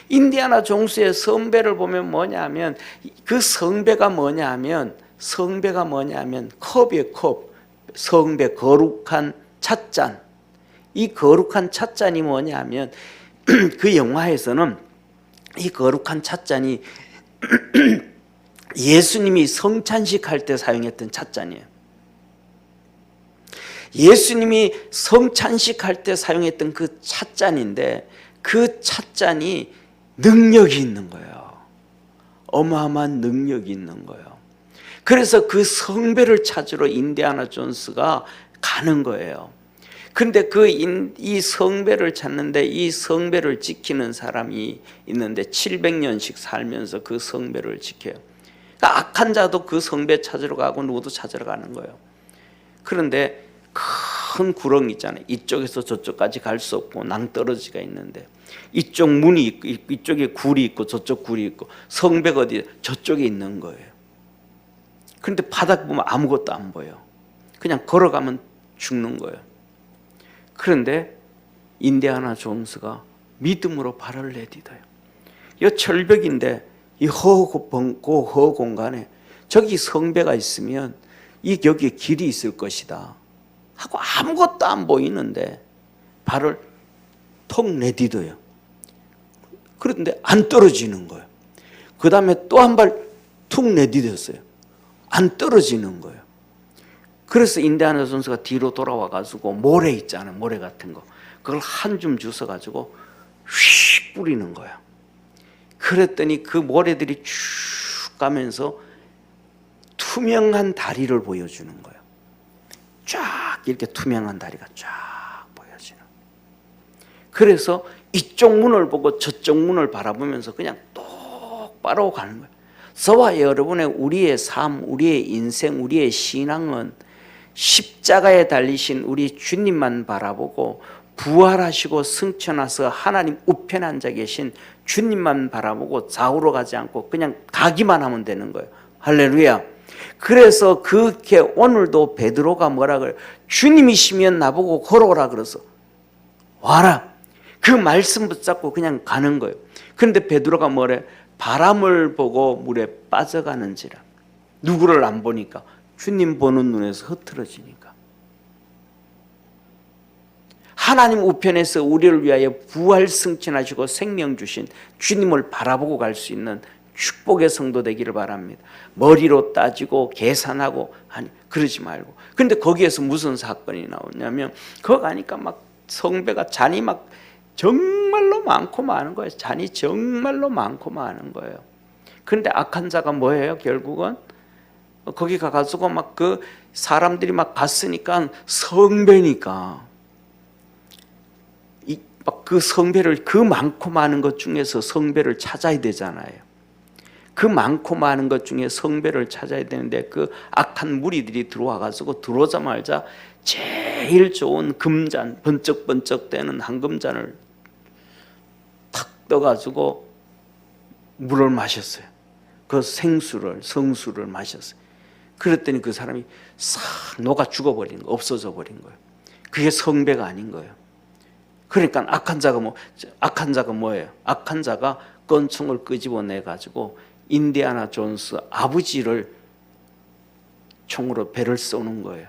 인디아나 존스의 성배를 보면 뭐냐면 그 성배가 뭐냐면 컵이에요. 컵. 성배 거룩한 찻잔. 이 거룩한 찻잔이 뭐냐면 그 영화에서는 이 거룩한 찻잔이 예수님이 성찬식 할 때 사용했던 찻잔이에요. 예수님이 성찬식 할 때 사용했던 그 찻잔인데 그 찻잔이 능력이 있는 거예요. 어마어마한 능력이 있는 거예요. 그래서 그 성배를 찾으러 인디아나 존스가 가는 거예요. 그런데 이 성배를 찾는데 이 성배를 지키는 사람이 있는데 700년씩 살면서 그 성배를 지켜요. 그러니까 악한 자도 그 성배 찾으러 가고 누구도 찾으러 가는 거예요. 그런데 큰 구렁이 있잖아요. 이쪽에서 저쪽까지 갈 수 없고 낭떠러지가 있는데 이쪽 문이 있고 이쪽에 굴이 있고 저쪽 굴이 있고 성배가 어디 저쪽에 있는 거예요. 그런데 바닥 보면 아무것도 안 보여. 그냥 걸어가면 죽는 거예요. 그런데 인디아나 존스가 믿음으로 발을 내딛어요. 이 철벽인데 이 벙고 허 공간에 저기 성배가 있으면 여기에 길이 있을 것이다 하고 아무것도 안 보이는데 발을 톡 내딛어요. 그런데 안 떨어지는 거예요. 그 다음에 또 한 발 툭 내딛었어요. 안 떨어지는 거예요. 그래서 인디아나 존스가 뒤로 돌아와 가지고 모래 있잖아요. 모래 같은 거. 그걸 한 줌 주워 가지고 휙 뿌리는 거예요. 그랬더니 그 모래들이 쭉 가면서 투명한 다리를 보여주는 거예요. 쫙 이렇게 투명한 다리가 쫙 보여지는. 그래서 이쪽 문을 보고 저쪽 문을 바라보면서 그냥 똑바로 가는 거예요. 저와 여러분의 우리의 삶, 우리의 인생, 우리의 신앙은 십자가에 달리신 우리 주님만 바라보고 부활하시고 승천하셔서 하나님 우편에 앉아 계신 주님만 바라보고 좌우로 가지 않고 그냥 가기만 하면 되는 거예요. 할렐루야. 그래서 그렇게 오늘도 베드로가 뭐라 그래요? 주님이시면 나보고 걸어오라 그래서 와라. 그 말씀 붙잡고 그냥 가는 거예요. 그런데 베드로가 뭐래? 바람을 보고 물에 빠져가는지라. 누구를 안 보니까 주님 보는 눈에서 흐트러지니까. 하나님 우편에서 우리를 위하여 부활 승천하시고 생명 주신 주님을 바라보고 갈 수 있는 축복의 성도 되기를 바랍니다. 머리로 따지고 계산하고 아니 그러지 말고. 근데 거기에서 무슨 사건이 나오냐면 거기 가니까 막 성배가 잔이 막 정말로 많고 많은 거예요. 잔이 정말로 많고 많은 거예요. 그런데 악한 자가 뭐예요? 결국은 거기 가가지고 막 그 사람들이 막 봤으니까 성배니까 막 그 성배를, 그 많고 많은 것 중에서 성배를 찾아야 되잖아요. 그 많고 많은 것 중에 성배를 찾아야 되는데 그 악한 무리들이 들어와가지고 들어오자마자 제일 좋은 금잔, 번쩍번쩍 되는 황금잔을 탁 떠가지고 물을 마셨어요. 그 성수를 마셨어요. 그랬더니 그 사람이 싹 녹아 죽어버린 거예요. 없어져 버린 거예요. 그게 성배가 아닌 거예요. 그러니까 악한 자가 뭐예요? 악한 자가 권총을 끄집어내 가지고 인디아나 존스 아버지를 총으로 배를 쏘는 거예요.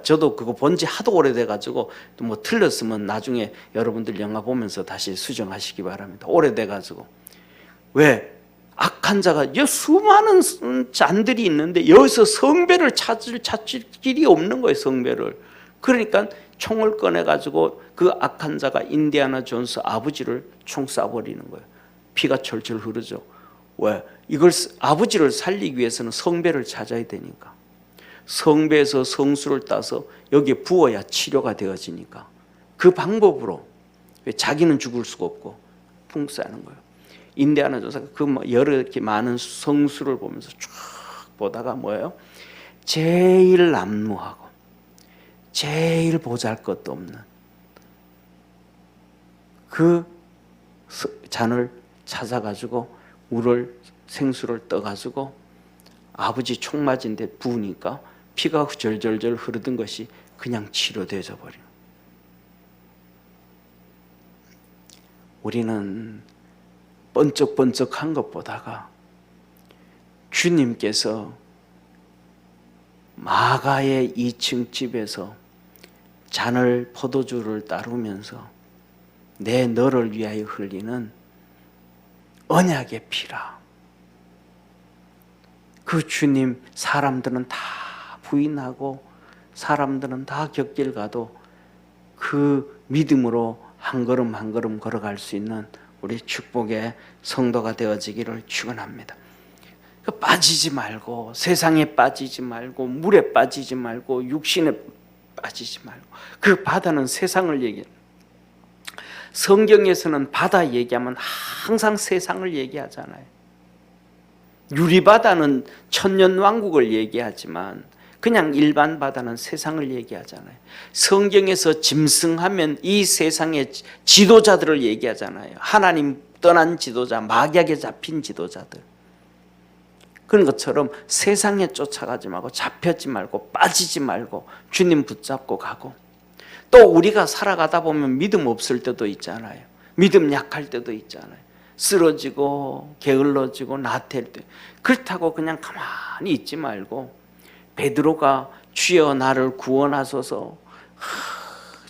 저도 그거 본지 하도 오래돼 가지고 뭐 틀렸으면 나중에 여러분들 영화 보면서 다시 수정하시기 바랍니다. 오래돼 가지고. 왜? 악한 자가 수많은 잔들이 있는데 여기서 성배를 찾을 길이 없는 거예요. 성배를. 그러니까 총을 꺼내 가지고 그 악한 자가 인디아나 존스 아버지를 총 쏴버리는 거예요. 피가 철철 흐르죠. 왜? 이걸 아버지를 살리기 위해서는 성배를 찾아야 되니까. 성배에서 성수를 따서 여기에 부어야 치료가 되어지니까. 그 방법으로. 자기는 죽을 수가 없고 풍사하는 거예요. 인디아나 존스가 그 여러 이렇게 많은 성수를 보면서 쭉 보다가 뭐예요? 제일 남루하고 제일 보잘것도 없는 그 잔을 찾아가지고 물을 생수를 떠가지고 아버지 총 맞은 데 부으니까 피가 절절절 흐르던 것이 그냥 치료되어 버려요. 우리는 번쩍번쩍한 것보다가 주님께서 마가의 2층 집에서 잔을 포도주를 따르면서 내 너를 위하여 흘리는 언약의 피라. 그 주님 사람들은 다 부인하고 사람들은 다 곁길 가도 그 믿음으로 한 걸음 한 걸음 걸어갈 수 있는 우리 축복의 성도가 되어지기를 축원합니다. 빠지지 말고 세상에 빠지지 말고 물에 빠지지 말고 육신에 빠지지 말고. 그 바다는 세상을 얘기해요. 성경에서는 바다 얘기하면 항상 세상을 얘기하잖아요. 유리바다는 천년왕국을 얘기하지만 그냥 일반 바다는 세상을 얘기하잖아요. 성경에서 짐승하면 이 세상의 지도자들을 얘기하잖아요. 하나님 떠난 지도자, 막약에 잡힌 지도자들. 그런 것처럼 세상에 쫓아가지 말고 잡혔지 말고 빠지지 말고 주님 붙잡고 가고, 또 우리가 살아가다 보면 믿음 없을 때도 있잖아요. 믿음 약할 때도 있잖아요. 쓰러지고 게을러지고 나태할 때. 그렇다고 그냥 가만히 있지 말고 베드로가 주여 나를 구원하소서,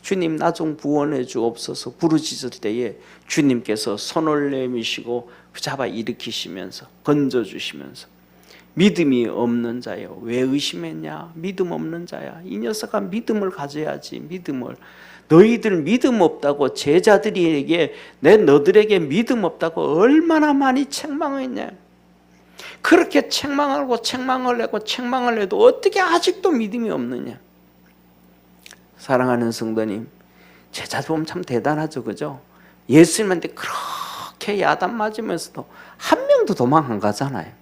주님 나 좀 구원해 주옵소서 부르짖을 때에 주님께서 손을 내미시고 잡아 일으키시면서 건져주시면서 믿음이 없는 자여 왜 의심했냐? 믿음 없는 자야. 이 녀석아 믿음을 가져야지. 믿음을. 너희들 믿음 없다고 제자들에게 너들에게 믿음 없다고 얼마나 많이 책망했냐. 그렇게 책망하고 책망을 내고 책망을 해도 어떻게 아직도 믿음이 없느냐. 사랑하는 성도님, 제자들 보면 참 대단하죠. 그죠? 예수님한테 그렇게 야단 맞으면서도 한 명도 도망 안 가잖아요.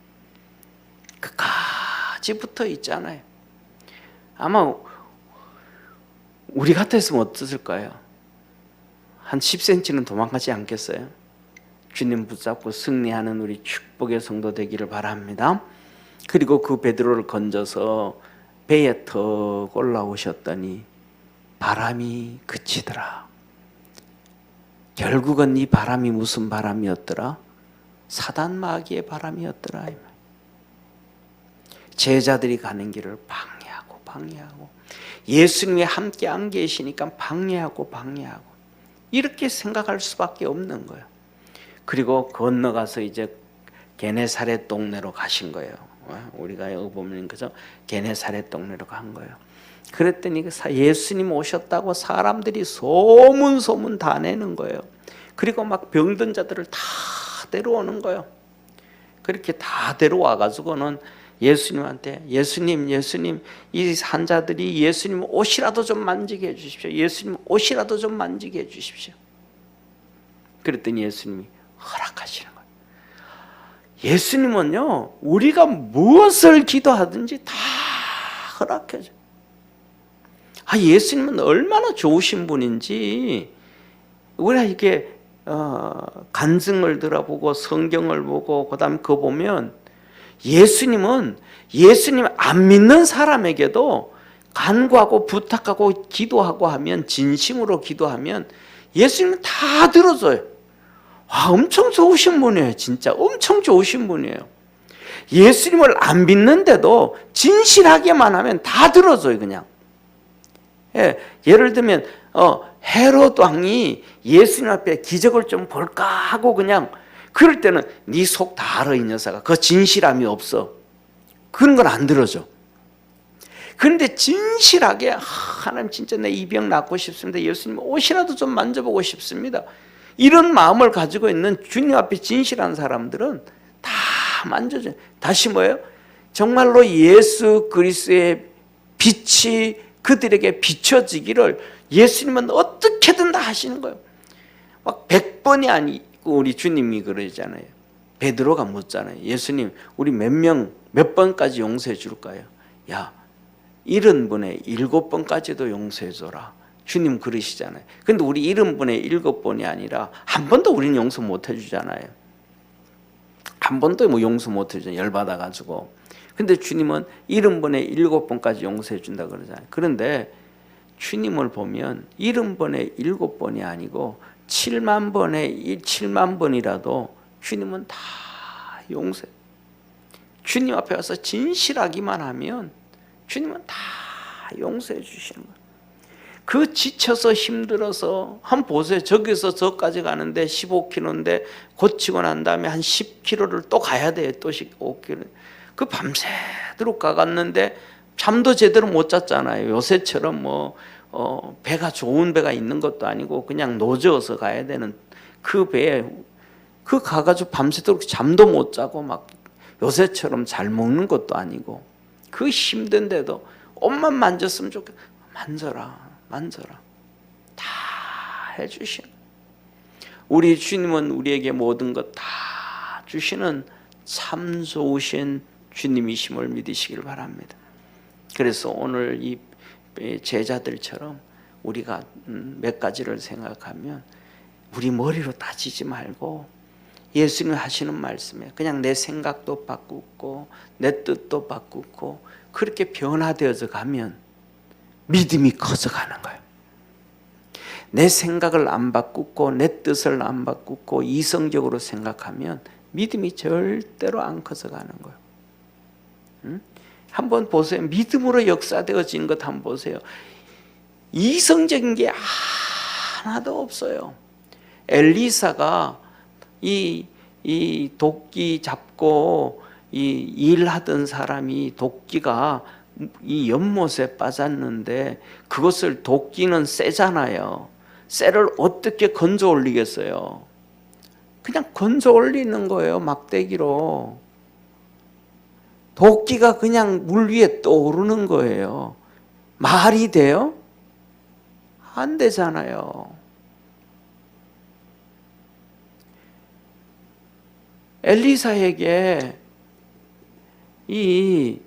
끝까지 붙어 있잖아요. 아마 우리 같았으면 어땠을까요? 한 10cm는 도망가지 않겠어요? 주님 붙잡고 승리하는 우리 축복의 성도 되기를 바랍니다. 그리고 그 베드로를 건져서 배에 턱 올라오셨더니 바람이 그치더라. 결국은 이 바람이 무슨 바람이었더라? 사단 마귀의 바람이었더라. 제자들이 가는 길을 방해하고 예수님이 함께 안 계시니까 방해하고 이렇게 생각할 수밖에 없는 거예요. 그리고 건너가서 이제 게네사렛 동네로 가신 거예요. 우리가 여기 보면 그죠? 게네사렛 동네로 간 거예요. 그랬더니 예수님 오셨다고 사람들이 소문 다 내는 거예요. 그리고 막 병든 자들을 다 데려오는 거예요. 그렇게 다 데려와 가지고는 예수님한테 예수님 이 환자들이 예수님 옷이라도 좀 만지게 해주십시오. 예수님 옷이라도 좀 만지게 해주십시오. 그랬더니 예수님이 허락하시는 거예요. 예수님은요, 우리가 무엇을 기도하든지 다 허락해줘요. 예수님은 얼마나 좋으신 분인지 우리가 이렇게 간증을 들어보고 성경을 보고 그다음에 그거 보면 예수님은 예수님 안 믿는 사람에게도 간구하고 부탁하고 기도하고 하면, 진심으로 기도하면 예수님은 다 들어줘요. 엄청 좋으신 분이에요. 진짜 엄청 좋으신 분이에요. 예수님을 안 믿는데도 진실하게만 하면 다 들어줘요. 그냥. 예를 들면 헤롯 왕이 예수님 앞에 기적을 좀 볼까 하고 그냥, 그럴 때는 네 속 다 알아 이 녀석아. 그 진실함이 없어. 그런 건 안 들어줘. 그런데 진실하게 하나님 진짜 내 이 병 낫고 싶습니다. 예수님 옷이라도 좀 만져보고 싶습니다. 이런 마음을 가지고 있는 주님 앞에 진실한 사람들은 다 만져줘요. 다시 뭐예요? 정말로 예수 그리스도의 빛이 그들에게 비춰지기를 예수님은 어떻게든 다 하시는 거예요. 막 100번이 아니고 우리 주님이 그러잖아요. 베드로가 묻잖아요. 예수님 우리 몇 번까지 용서해 줄까요? 야, 70분에 7번까지도 용서해 줘라. 주님 그러시잖아요. 근데 우리 70분에 7번이 아니라 한 번도 우리는 용서 못 해주잖아요. 한 번도 뭐 용서 못 해주잖아요. 열받아가지고. 근데 주님은 70번에 7번까지 용서해 준다 그러잖아요. 그런데 주님을 보면 70번에 7번이 아니고 7만 번이라도 주님은 다 용서해. 주님 앞에 와서 진실하기만 하면 주님은 다 용서해 주시는 거예요. 그 지쳐서 힘들어서 한번 보세요. 저기서 저까지 가는데 15km인데 고치고 난 다음에 한 10km를 또 가야 돼요. 또 15km. 그 밤새도록 가갔는데 잠도 제대로 못 잤잖아요. 요새처럼 배가 좋은 배가 있는 것도 아니고 그냥 노저어서 가야 되는 그 배에 가가지고 밤새도록 잠도 못 자고 막 요새처럼 잘 먹는 것도 아니고 그 힘든데도 옷만 만졌으면 좋겠다. 만져라. 다 해주시는. 우리 주님은 우리에게 모든 것 다 주시는 참 좋으신 주님이심을 믿으시길 바랍니다. 그래서 오늘 이 제자들처럼 우리가 몇 가지를 생각하면 우리 머리로 따지지 말고 예수님이 하시는 말씀에 그냥 내 생각도 바꾸고 내 뜻도 바꾸고 그렇게 변화되어져 가면 믿음이 커져가는 거예요. 내 생각을 안 바꾸고 내 뜻을 안 바꾸고 이성적으로 생각하면 믿음이 절대로 안 커져가는 거예요. 한번 보세요. 믿음으로 역사되어진 것 한번 보세요. 이성적인 게 하나도 없어요. 엘리사가 이 도끼 잡고 이 일하던 사람이 도끼가 이 연못에 빠졌는데 그것을 도끼는 세잖아요. 쇠를 어떻게 건져 올리겠어요? 그냥 건져 올리는 거예요. 막대기로. 도끼가 그냥 물 위에 떠오르는 거예요. 말이 돼요? 안 되잖아요. 엘리사에게 이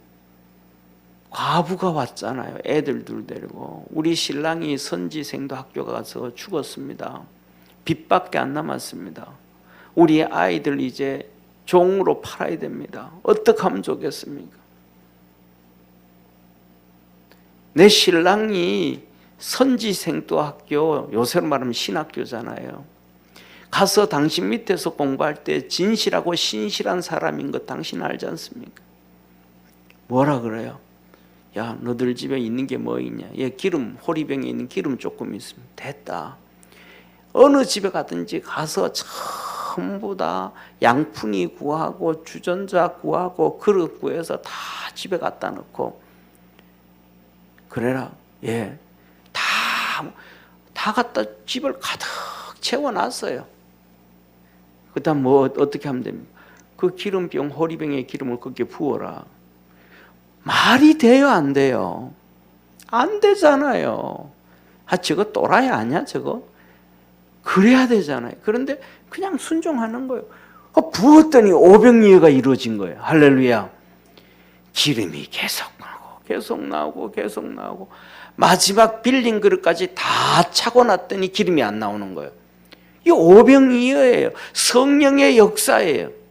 과부가 왔잖아요. 애들 둘 데리고. 우리 신랑이 선지생도 학교 가서 죽었습니다. 빚밖에 안 남았습니다. 우리 아이들 이제 종으로 팔아야 됩니다. 어떻게 하면 좋겠습니까? 내 신랑이 선지생도 학교, 요새로 말하면 신학교잖아요. 가서 당신 밑에서 공부할 때 진실하고 신실한 사람인 거 당신 알지 않습니까? 뭐라 그래요? 야, 너들 집에 있는 게 뭐 있냐? 기름, 호리병에 있는 기름 조금 있으면 됐다. 어느 집에 가든지 가서 전부 다 양푼이 구하고 주전자 구하고 그릇 구해서 다 집에 갖다 놓고 그래라. 다 갖다 집을 가득 채워놨어요. 그 다음 뭐 어떻게 하면 됩니까? 그 기름병 호리병의 기름을 거기에 부어라. 말이 돼요, 안 돼요? 안 되잖아요. 아, 저거 또라이 아니야, 저거? 그래야 되잖아요. 그런데 그냥 순종하는 거예요. 부었더니 오병이어가 이루어진 거예요. 할렐루야. 기름이 계속 나오고 계속 나오고 계속 나오고 마지막 빌린 그릇까지 다 차고 났더니 기름이 안 나오는 거예요. 이 오병이어예요. 성령의 역사예요.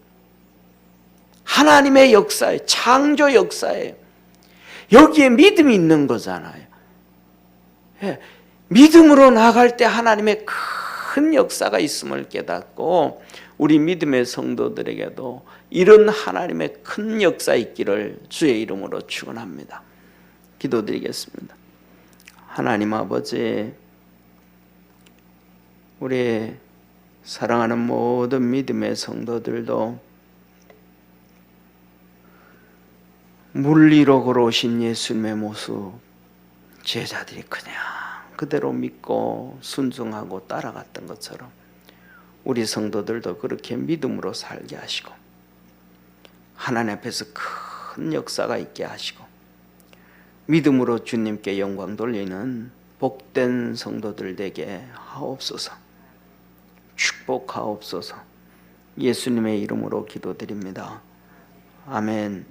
하나님의 역사예요. 창조 역사예요. 여기에 믿음이 있는 거잖아요. 예, 믿음으로 나갈 때 하나님의 큰 역사가 있음을 깨닫고 우리 믿음의 성도들에게도 이런 하나님의 큰 역사 있기를 주의 이름으로 축원합니다. 기도드리겠습니다. 하나님 아버지, 우리 사랑하는 모든 믿음의 성도들도 물리로 걸어오신 예수님의 모습 제자들이 그냥 그대로 믿고 순종하고 따라갔던 것처럼 우리 성도들도 그렇게 믿음으로 살게 하시고 하나님 앞에서 큰 역사가 있게 하시고 믿음으로 주님께 영광 돌리는 복된 성도들 되게 하옵소서. 축복하옵소서. 예수님의 이름으로 기도드립니다. 아멘.